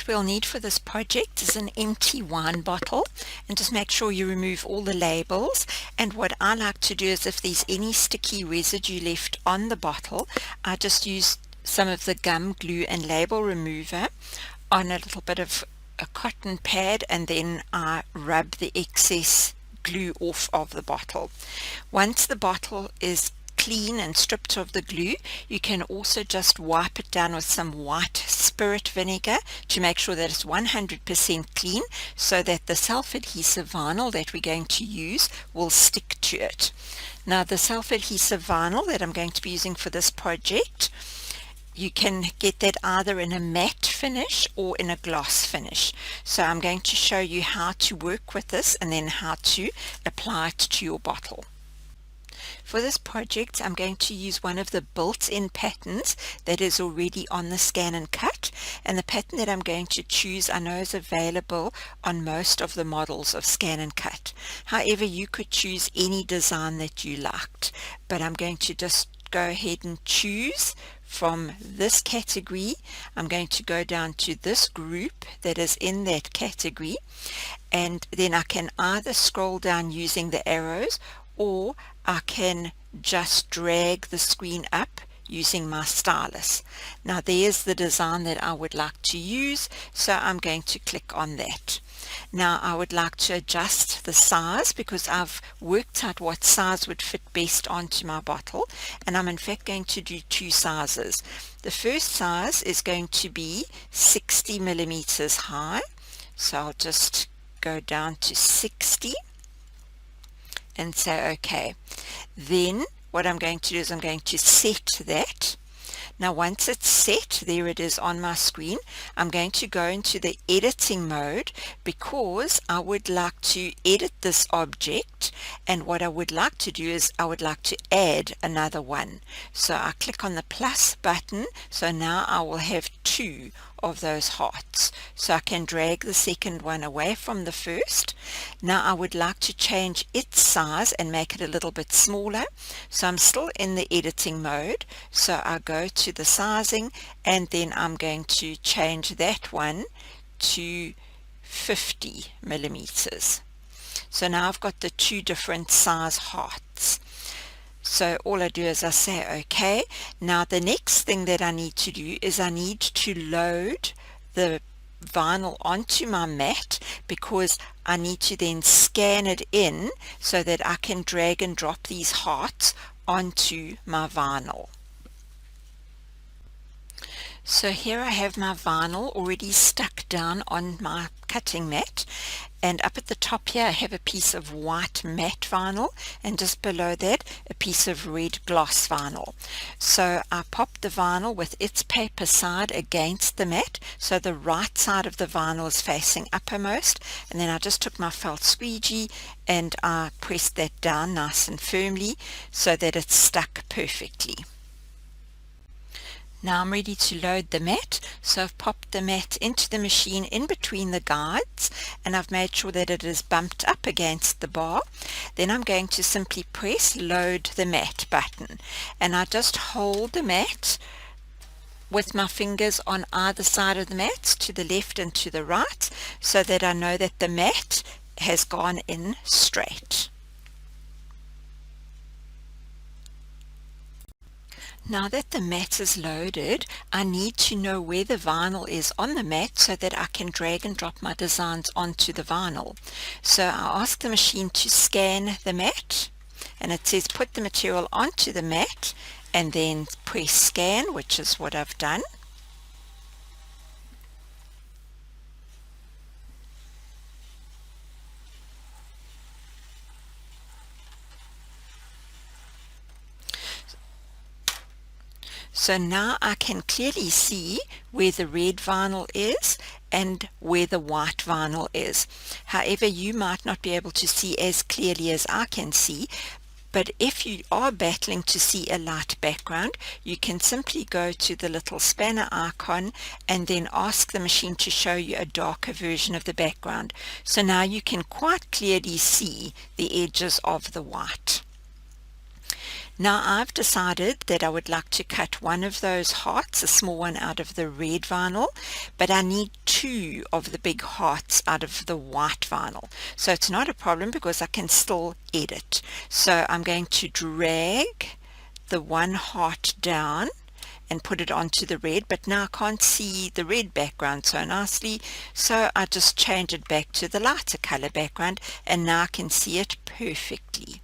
what we'll need for this project is an empty wine bottle, and just make sure you remove all the labels. And what I like to do is, if there's any sticky residue left on the bottle, I just use some of the gum glue and label remover on a little bit of a cotton pad, and then I rub the excess glue off of the bottle. Once the bottle is clean and stripped of the glue, you can also just wipe it down with some white spirit vinegar to make sure that it's 100% clean, so that the self-adhesive vinyl that we're going to use will stick to it. Now, the self-adhesive vinyl that I'm going to be using for this project, you can get that either in a matte finish or in a gloss finish. So I'm going to show you how to work with this and then how to apply it to your bottle. For this project, I'm going to use one of the built-in patterns that is already on the ScanNCut, and the pattern that I'm going to choose I know is available on most of the models of ScanNCut. However, you could choose any design that you liked, but I'm going to just go ahead and choose from this category. I'm going to go down to this group that is in that category, and then I can either scroll down using the arrows, or I can just drag the screen up using my stylus. Now, there's the design that I would like to use, so I'm going to click on that. Now, I would like to adjust the size because I've worked out what size would fit best onto my bottle, and I'm in fact going to do two sizes. The first size is going to be 60 millimeters high, so I'll just go down to 60 and say OK. Then what I'm going to do is I'm going to set that. Now, once it's set, there it is on my screen, I'm going to go into the editing mode because I would like to edit this object, and what I would like to do is I would like to add another one. So I click on the plus button, so now I will have two of those hearts. So I can drag the second one away from the first. Now I would like to change its size and make it a little bit smaller. So I'm still in the editing mode. So I go to the sizing, and then I'm going to change that one to 50 millimeters. So now I've got the two different size hearts. So all I do is I say OK. Now the next thing that I need to do is I need to load the vinyl onto my mat, because I need to then scan it in so that I can drag and drop these hearts onto my vinyl. So here I have my vinyl already stuck down on my cutting mat, and up at the top here I have a piece of white matte vinyl, and just below that a piece of red gloss vinyl. So I pop the vinyl with its paper side against the mat, so the right side of the vinyl is facing uppermost, and then I just took my felt squeegee and I pressed that down nice and firmly so that it's stuck perfectly. Now I'm ready to load the mat, so I've popped the mat into the machine in between the guides, and I've made sure that it is bumped up against the bar. Then I'm going to simply press load the mat button, and I just hold the mat with my fingers on either side of the mat, to the left and to the right, so that I know that the mat has gone in straight. Now that the mat is loaded, I need to know where the vinyl is on the mat so that I can drag and drop my designs onto the vinyl. So I ask the machine to scan the mat, and it says put the material onto the mat and then press scan, which is what I've done. So now I can clearly see where the red vinyl is and where the white vinyl is. However, you might not be able to see as clearly as I can see, but if you are battling to see a light background, you can simply go to the little spanner icon and then ask the machine to show you a darker version of the background. So now you can quite clearly see the edges of the white. Now I've decided that I would like to cut one of those hearts, a small one, out of the red vinyl, but I need two of the big hearts out of the white vinyl. So it's not a problem because I can still edit. So I'm going to drag the one heart down and put it onto the red, but now I can't see the red background so nicely, so I just change it back to the lighter color background, and now I can see it perfectly.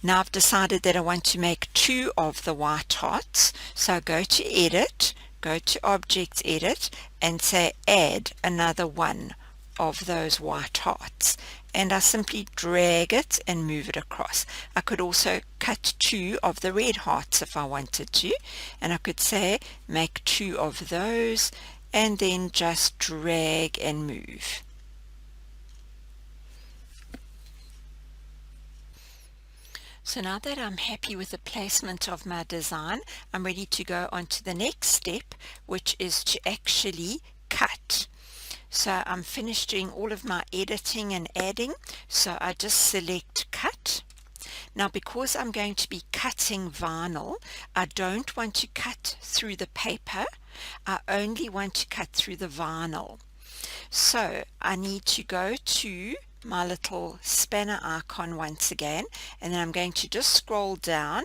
Now I've decided that I want to make two of the white hearts, so I go to Edit, go to Objects, Edit, and say Add another one of those white hearts, and I simply drag it and move it across. I could also cut two of the red hearts if I wanted to, and I could say make two of those and then just drag and move. So now that I'm happy with the placement of my design, I'm ready to go on to the next step, which is to actually cut. So I'm finished doing all of my editing and adding, so I just select Cut. Now because I'm going to be cutting vinyl, I don't want to cut through the paper, I only want to cut through the vinyl. So I need to go to my little spanner icon once again, and then I'm going to just scroll down,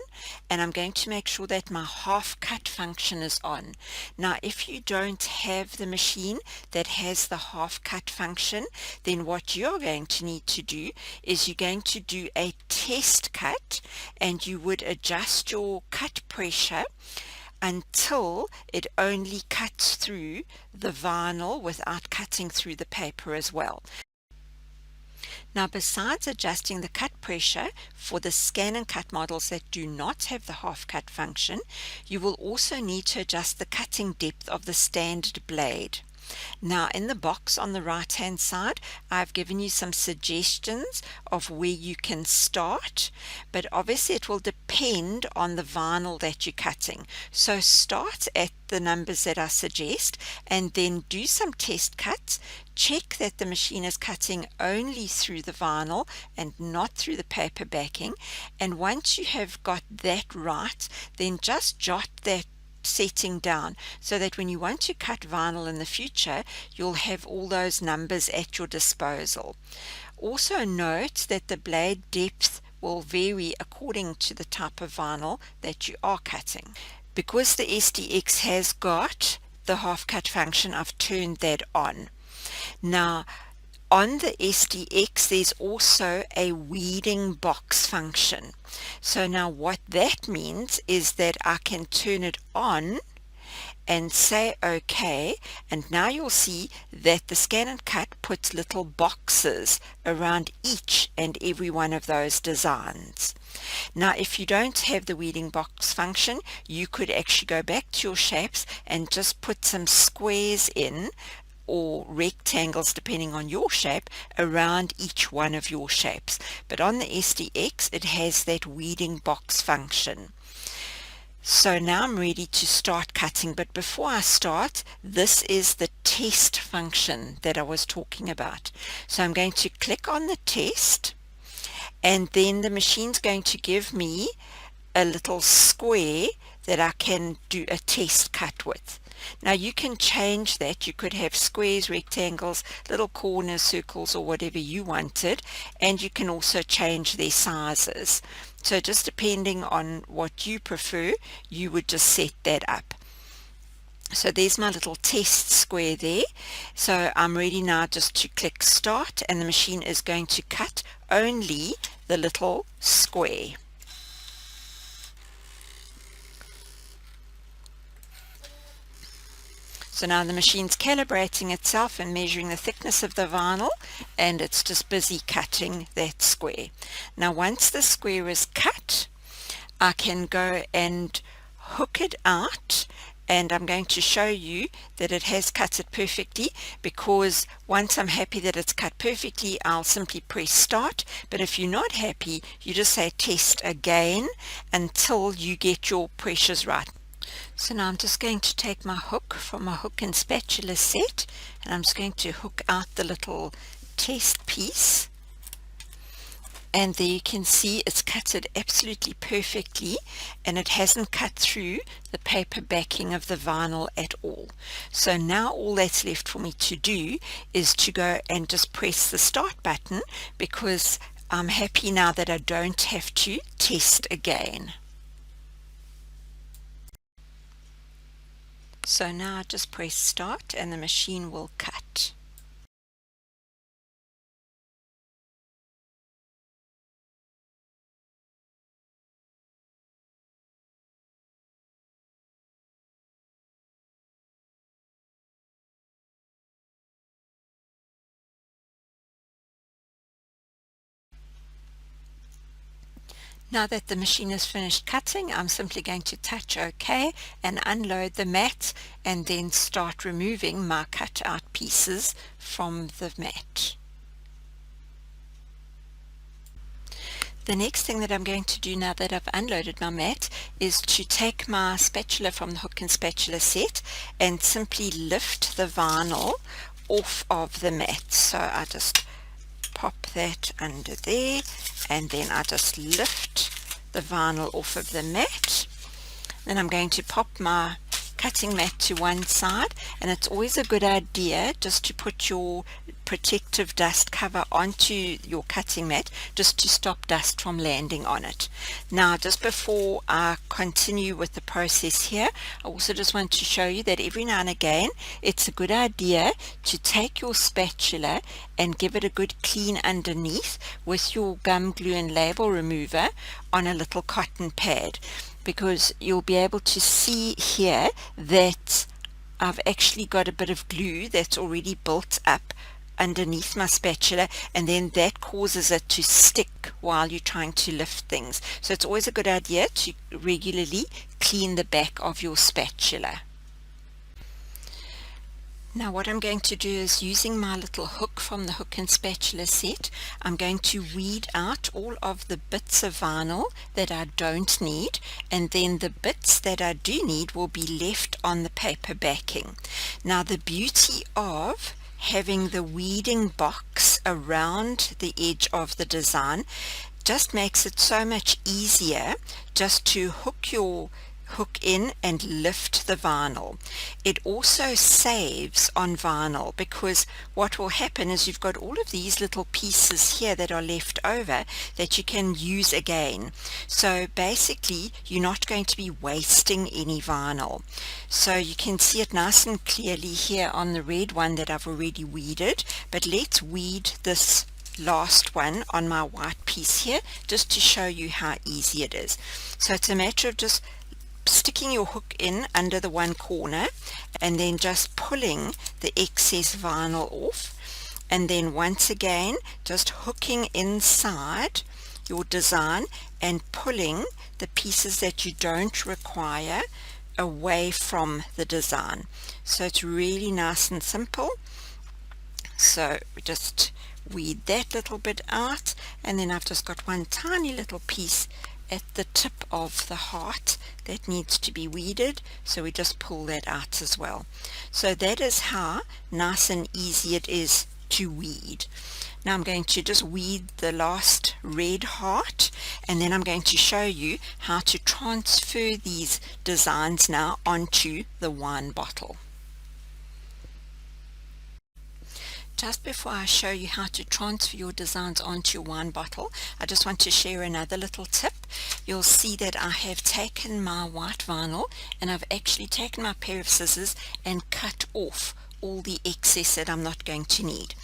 and I'm going to make sure that my half cut function is on. Now if you don't have the machine that has the half cut function, then what you're going to need to do is you're going to do a test cut, and you would adjust your cut pressure until it only cuts through the vinyl without cutting through the paper as well. Now besides adjusting the cut pressure for the ScanNCut models that do not have the half cut function, you will also need to adjust the cutting depth of the standard blade. Now in the box on the right hand side, I've given you some suggestions of where you can start, but obviously it will depend on the vinyl that you're cutting. So start at the numbers that I suggest and then do some test cuts. Check that the machine is cutting only through the vinyl and not through the paper backing, and once you have got that right, then just jot that setting down so that when you want to cut vinyl in the future, you'll have all those numbers at your disposal. Also note that the blade depth will vary according to the type of vinyl that you are cutting. Because the SDX has got the half cut function, I've turned that on. Now on the SDX there's also a weeding box function. So now what that means is that I can turn it on and say OK, and now you'll see that the ScanNCut puts little boxes around each and every one of those designs. Now if you don't have the weeding box function, you could actually go back to your shapes and just put some squares in, or rectangles depending on your shape, around each one of your shapes. But on the SDX it has that weeding box function. So now I'm ready to start cutting, but before I start, this is the test function that I was talking about. So I'm going to click on the test, and then the machine's going to give me a little square that I can do a test cut with. Now you can change that. You could have squares, rectangles, little corners, circles, or whatever you wanted, and you can also change their sizes. So just depending on what you prefer, you would just set that up. So there's my little test square there. So I'm ready now just to click start, and the machine is going to cut only the little square. So now the machine's calibrating itself and measuring the thickness of the vinyl, and it's just busy cutting that square. Now once the square is cut, I can go and hook it out, and I'm going to show you that it has cut it perfectly, because once I'm happy that it's cut perfectly, I'll simply press start. But if you're not happy, you just say test again until you get your pressures right. So now I'm just going to take my hook from my hook and spatula set, and I'm just going to hook out the little test piece, and there you can see it's cut it absolutely perfectly, and it hasn't cut through the paper backing of the vinyl at all. So now all that's left for me to do is to go and just press the start button, because I'm happy now that I don't have to test again. So now I just press start and the machine will cut. Now that the machine is finished cutting, I'm simply going to touch OK and unload the mat, and then start removing my cut out pieces from the mat. The next thing that I'm going to do now that I've unloaded my mat is to take my spatula from the hook and spatula set and simply lift the vinyl off of the mat. So I just pop that under there, and then I just lift the vinyl off of the mat. Then I'm going to pop my cutting mat to one side, and it's always a good idea just to put your protective dust cover onto your cutting mat, just to stop dust from landing on it. Now, just before I continue with the process here, I also just want to show you that every now and again it's a good idea to take your spatula and give it a good clean underneath with your gum glue and label remover on a little cotton pad, because you'll be able to see here that I've actually got a bit of glue that's already built up underneath my spatula, and then that causes it to stick while you're trying to lift things. So it's always a good idea to regularly clean the back of your spatula. Now what I'm going to do is, using my little hook from the hook and spatula set, I'm going to weed out all of the bits of vinyl that I don't need, and then the bits that I do need will be left on the paper backing. Now the beauty of having the weeding box around the edge of the design just makes it so much easier just to hook your hook in and lift the vinyl. It also saves on vinyl, because what will happen is you've got all of these little pieces here that are left over that you can use again. So basically you're not going to be wasting any vinyl. So you can see it nice and clearly here on the red one that I've already weeded, but let's weed this last one on my white piece here just to show you how easy it is. So it's a matter of just sticking your hook in under the one corner and then just pulling the excess vinyl off, and then once again just hooking inside your design and pulling the pieces that you don't require away from the design. So it's really nice and simple. So we just weed that little bit out, and then I've just got one tiny little piece at the tip of the heart that needs to be weeded, so we just pull that out as well. So that is how nice and easy it is to weed. Now I'm going to just weed the last red heart, and then I'm going to show you how to transfer these designs now onto the wine bottle. Just before I show you how to transfer your designs onto your wine bottle, I just want to share another little tip. You'll see that I have taken my white vinyl and I've actually taken my pair of scissors and cut off all the excess that I'm not going to need.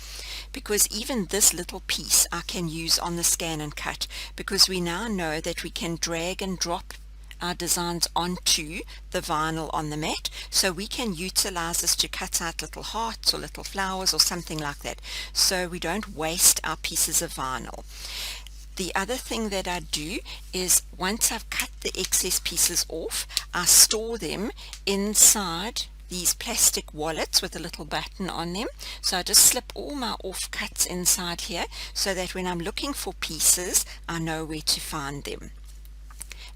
Because even this little piece I can use on the ScanNCut, because we now know that we can drag and drop our designs onto the vinyl on the mat, so we can utilize this to cut out little hearts or little flowers or something like that, so we don't waste our pieces of vinyl. The other thing that I do is, once I've cut the excess pieces off, I store them inside these plastic wallets with a little button on them. So I just slip all my offcuts inside here, so that when I'm looking for pieces I know where to find them.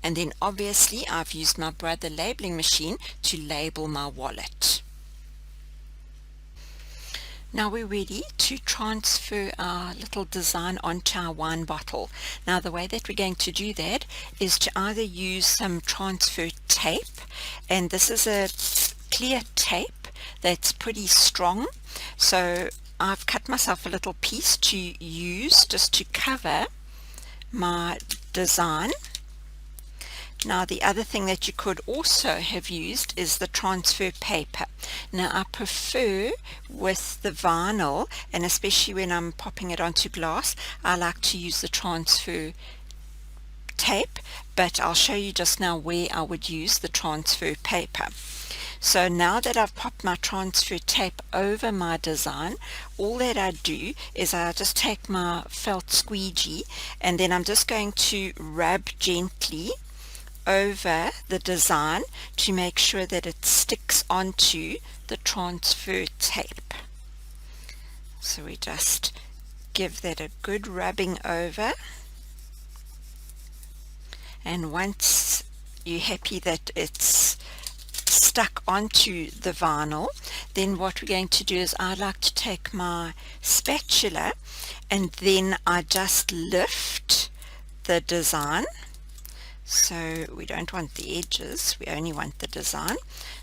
And then obviously I've used my Brother labeling machine to label my wallet. Now we're ready to transfer our little design onto our wine bottle. Now the way that we're going to do that is to either use some transfer tape, and this is a clear tape that's pretty strong, so I've cut myself a little piece to use just to cover my design. Now the other thing that you could also have used is the transfer paper. Now I prefer with the vinyl, and especially when I'm popping it onto glass, I like to use the transfer tape, but I'll show you just now where I would use the transfer paper. So now that I've popped my transfer tape over my design, all that I do is I just take my felt squeegee, and then I'm just going to rub gently over the design to make sure that it sticks onto the transfer tape. So we just give that a good rubbing over, and once you're happy that it's stuck onto the vinyl, then what we're going to do is I like to take my spatula and then I just lift the design. So we don't want the edges, we only want the design.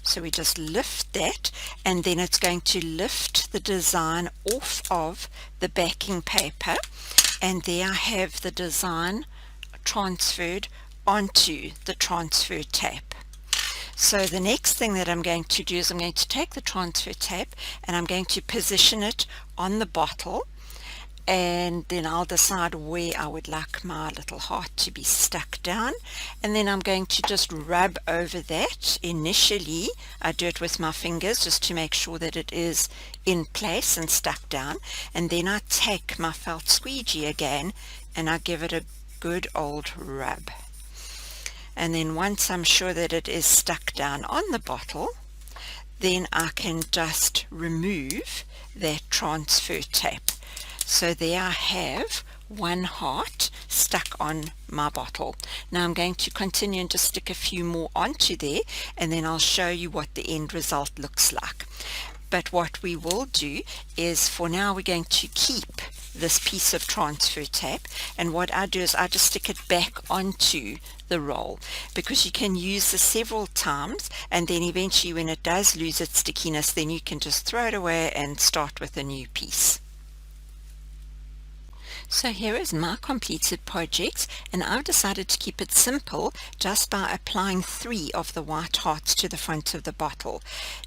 So we just lift that, and then it's going to lift the design off of the backing paper, and there I have the design transferred onto the transfer tape. So the next thing that I'm going to do is I'm going to take the transfer tape and I'm going to position it on the bottle, and then I'll decide where I would like my little heart to be stuck down, and then I'm going to just rub over that. Initially I do it with my fingers just to make sure that it is in place and stuck down, and then I take my felt squeegee again and I give it a good old rub, and then once I'm sure that it is stuck down on the bottle, then I can just remove that transfer tape. So there I have one heart stuck on my bottle. Now I'm going to continue and just stick a few more onto there, and then I'll show you what the end result looks like. But what we will do is, for now, we're going to keep this piece of transfer tape, and what I do is I just stick it back onto the roll, because you can use this several times, and then eventually when it does lose its stickiness, then you can just throw it away and start with a new piece. So here is my completed project, and I've decided to keep it simple just by applying 3 of the white hearts to the front of the bottle.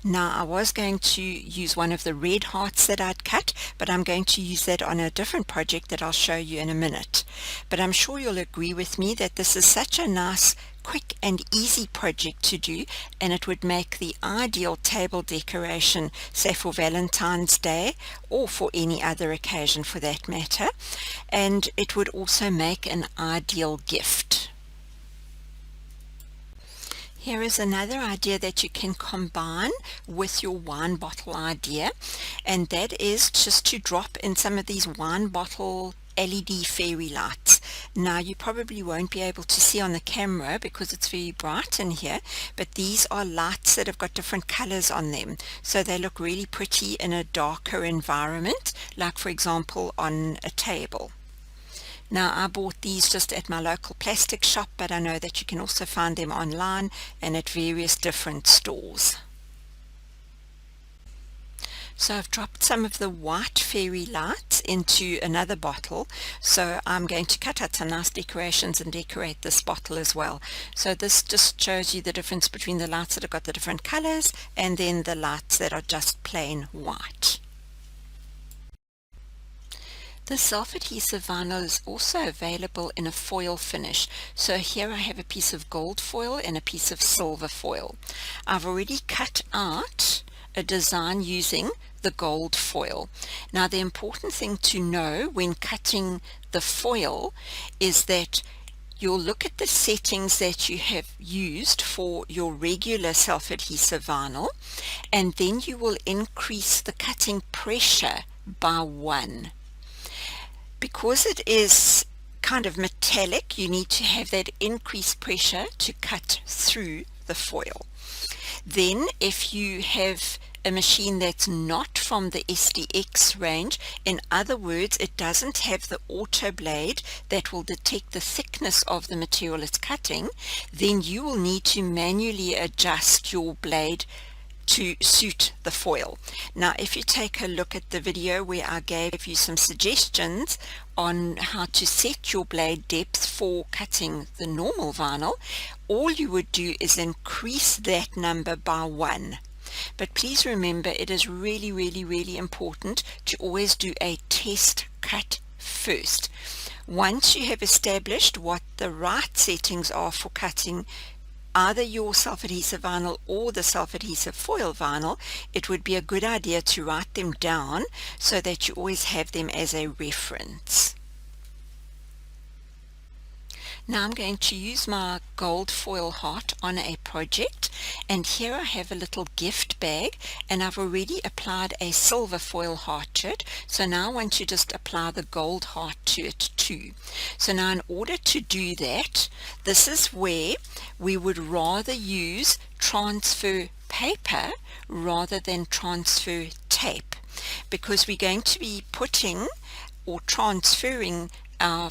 Now I was going to use one of the red hearts that I'd cut, but I'm going to use that on a different project that I'll show you in a minute. But I'm sure you'll agree with me that this is such a nice, quick and easy project to do, and it would make the ideal table decoration, say for Valentine's Day or for any other occasion for that matter, and it would also make an ideal gift. Here is another idea that you can combine with your wine bottle idea, and that is just to drop in some of these wine bottle LED fairy lights. Now you probably won't be able to see on the camera because it's very bright in here, but these are lights that have got different colors on them, so they look really pretty in a darker environment, like for example on a table. Now I bought these just at my local plastic shop, but I know that you can also find them online and at various different stores. So I've dropped some of the white fairy lights into another bottle, so I'm going to cut out some nice decorations and decorate this bottle as well. So this just shows you the difference between the lights that have got the different colors and then the lights that are just plain white. The self-adhesive vinyl is also available in a foil finish. So here I have a piece of gold foil and a piece of silver foil. I've already cut out a design using the gold foil. Now the important thing to know when cutting the foil is that you'll look at the settings that you have used for your regular self-adhesive vinyl, and then you will increase the cutting pressure by 1. Because it is kind of metallic, you need to have that increased pressure to cut through the foil. Then if you have a machine that's not from the SDX range, in other words, it doesn't have the auto blade that will detect the thickness of the material it's cutting, then you will need to manually adjust your blade to suit the foil. Now, if you take a look at the video where I gave you some suggestions on how to set your blade depth for cutting the normal vinyl, all you would do is increase that number by 1. But please remember, it is really important to always do a test cut first. Once you have established what the right settings are for cutting either your self-adhesive vinyl or the self-adhesive foil vinyl, it would be a good idea to write them down so that you always have them as a reference. Now I'm going to use my gold foil heart on a project, and here I have a little gift bag, and I've already applied a silver foil heart to it, so now I want to just apply the gold heart to it too. So now, in order to do that, this is where we would rather use transfer paper rather than transfer tape, because we're going to be putting or transferring our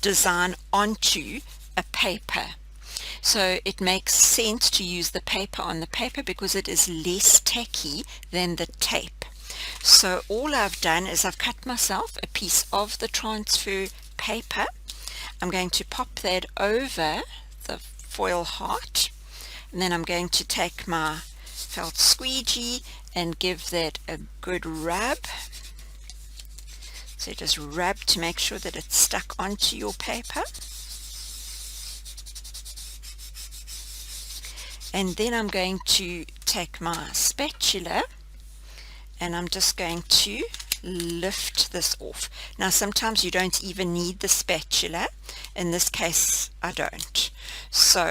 design onto a paper. So it makes sense to use the paper on the paper because it is less tacky than the tape. So all I've done is I've cut myself a piece of the transfer paper. I'm going to pop that over the foil heart, and then I'm going to take my felt squeegee and give that a good rub. So just rub to make sure that it's stuck onto your paper. And then I'm going to take my spatula and I'm just going to lift this off. Now sometimes you don't even need the spatula. In this case I don't. So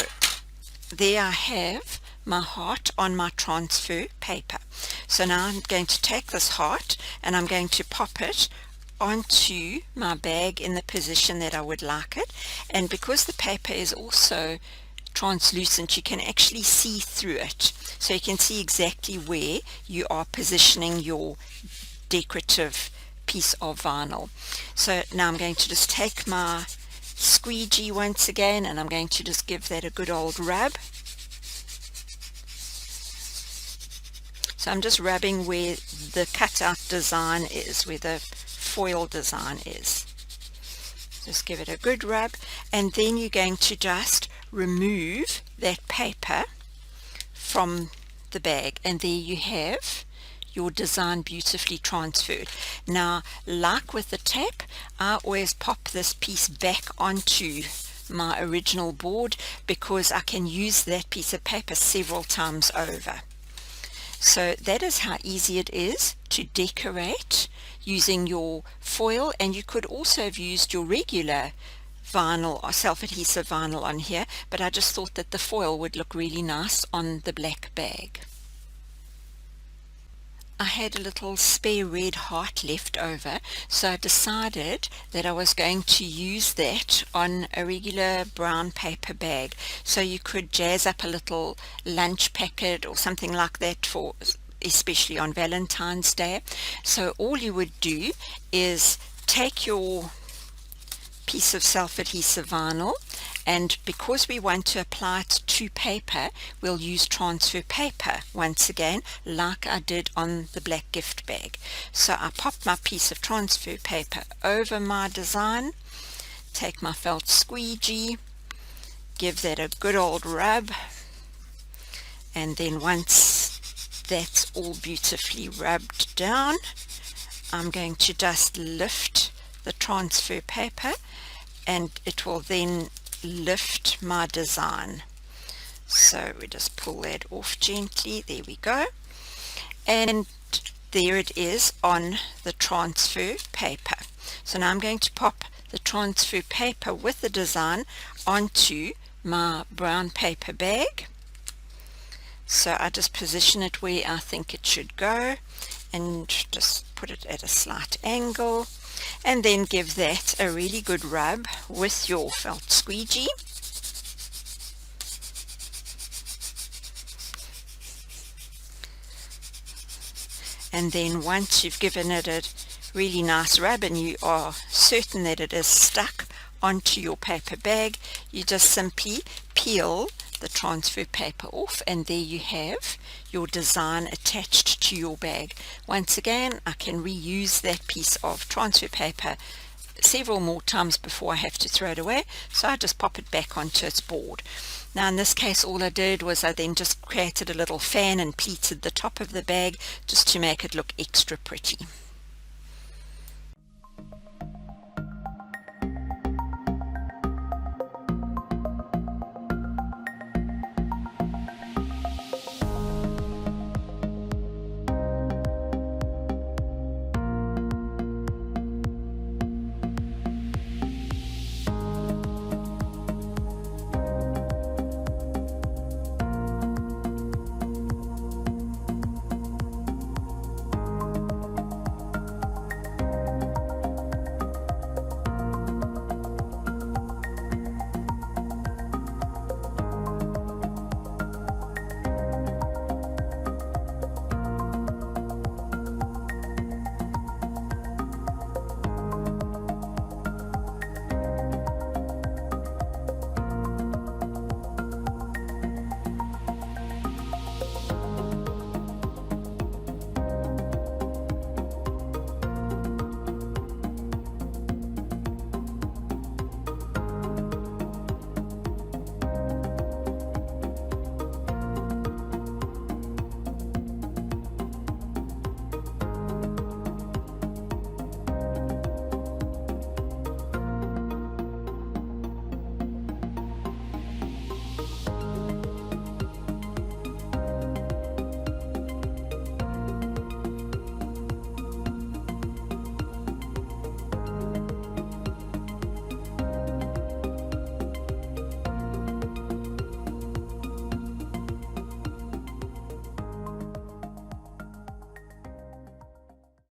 there I have my heart on my transfer paper. So now I'm going to take this heart and I'm going to pop it onto my bag in the position that I would like it, and because the paper is also translucent, you can actually see through it, so you can see exactly where you are positioning your decorative piece of vinyl. So now I'm going to just take my squeegee once again and I'm going to just give that a good old rub. So I'm just rubbing where the cutout design is, where the foil design is. Just give it a good rub, and then you're going to just remove that paper from the bag, and there you have your design beautifully transferred. Now, like with the tape, I always pop this piece back onto my original board because I can use that piece of paper several times over. So that is how easy it is to decorate using your foil, and you could also have used your regular vinyl or self-adhesive vinyl on here, but I just thought that the foil would look really nice on the black bag. I had a little spare red heart left over, so I decided that I was going to use that on a regular brown paper bag. So you could jazz up a little lunch packet or something like that for especially on Valentine's Day. So all you would do is take your piece of self-adhesive vinyl, and because we want to apply it to paper, we'll use transfer paper once again, like I did on the black gift bag. So I pop my piece of transfer paper over my design, take my felt squeegee, give that a good old rub, and then once that's all beautifully rubbed down, I'm going to just lift the transfer paper, and it will then lift my design. So we just pull that off gently. There we go, and there it is on the transfer paper. So now I'm going to pop the transfer paper with the design onto my brown paper bag. So I just position it where I think it should go and just put it at a slight angle, and then give that a really good rub with your felt squeegee. and then once you've given it a really nice rub and you are certain that it is stuck onto your paper bag, you just simply peel the transfer paper off, and there you have your design attached to your bag. Once again, I can reuse that piece of transfer paper several more times before I have to throw it away, so I just pop it back onto its board. Now in this case, all I did was I then just created a little fan and pleated the top of the bag just to make it look extra pretty.